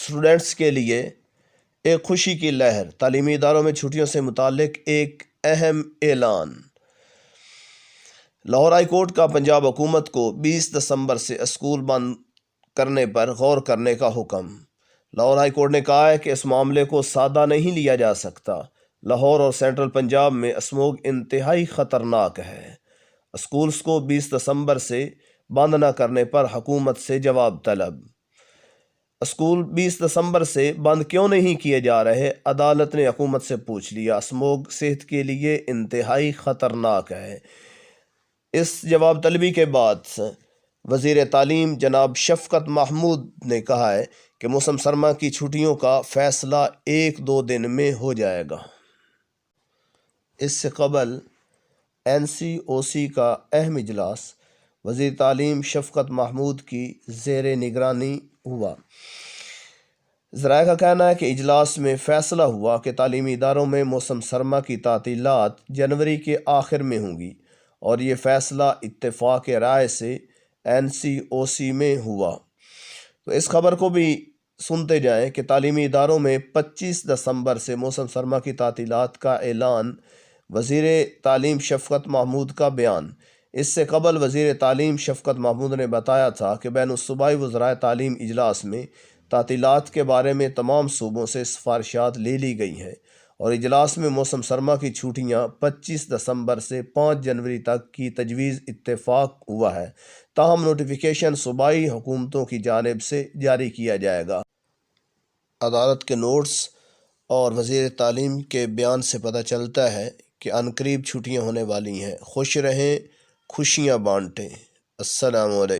Students کے لیے ایک خوشی کی لہر، تعلیمی اداروں میں چھٹیوں سے متعلق ایک اہم اعلان۔ لاہور ہائی کورٹ کا پنجاب حکومت کو 20 دسمبر سے اسکول بند کرنے پر غور کرنے کا حکم۔ لاہور ہائی کورٹ نے کہا ہے کہ اس معاملے کو سادہ نہیں لیا جا سکتا۔ لاہور اور سینٹرل پنجاب میں اسموگ انتہائی خطرناک ہے۔ اسکولز کو 20 دسمبر سے بند نہ کرنے پر حکومت سے جواب طلب۔ اسکول 20 دسمبر سے بند کیوں نہیں کیے جا رہے؟ عدالت نے حکومت سے پوچھ لیا۔ اسموگ صحت کے لیے انتہائی خطرناک ہے۔ اس جواب طلبی کے بعد وزیر تعلیم جناب شفقت محمود نے کہا ہے کہ موسم سرما کی چھٹیوں کا فیصلہ 1-2 دن میں ہو جائے گا۔ اس سے قبل NCOC کا اہم اجلاس وزیر تعلیم شفقت محمود کی زیر نگرانی ہوا۔ ذرائع کا کہنا ہے کہ اجلاس میں فیصلہ ہوا کہ تعلیمی اداروں میں موسم سرما کی تعطیلات جنوری کے آخر میں ہوں گی، اور یہ فیصلہ اتفاق رائے سے NCOC میں ہوا۔ تو اس خبر کو بھی سنتے جائیں کہ تعلیمی اداروں میں 25 دسمبر سے موسم سرما کی تعطیلات کا اعلان۔ وزیر تعلیم شفقت محمود کا بیان۔ اس سے قبل وزیر تعلیم شفقت محمود نے بتایا تھا کہ بین الصوبائی وزرائے تعلیم اجلاس میں تعطیلات کے بارے میں تمام صوبوں سے سفارشات لے لی گئی ہیں، اور اجلاس میں موسم سرما کی چھٹیاں 25 دسمبر سے 5 جنوری تک کی تجویز اتفاق ہوا ہے۔ تاہم نوٹیفیکیشن صوبائی حکومتوں کی جانب سے جاری کیا جائے گا۔ عدالت کے نوٹس اور وزیر تعلیم کے بیان سے پتہ چلتا ہے کہ عنقریب چھٹیاں ہونے والی ہیں۔ خوش رہیں، خوشیاں بانٹیں۔ السلام علیکم۔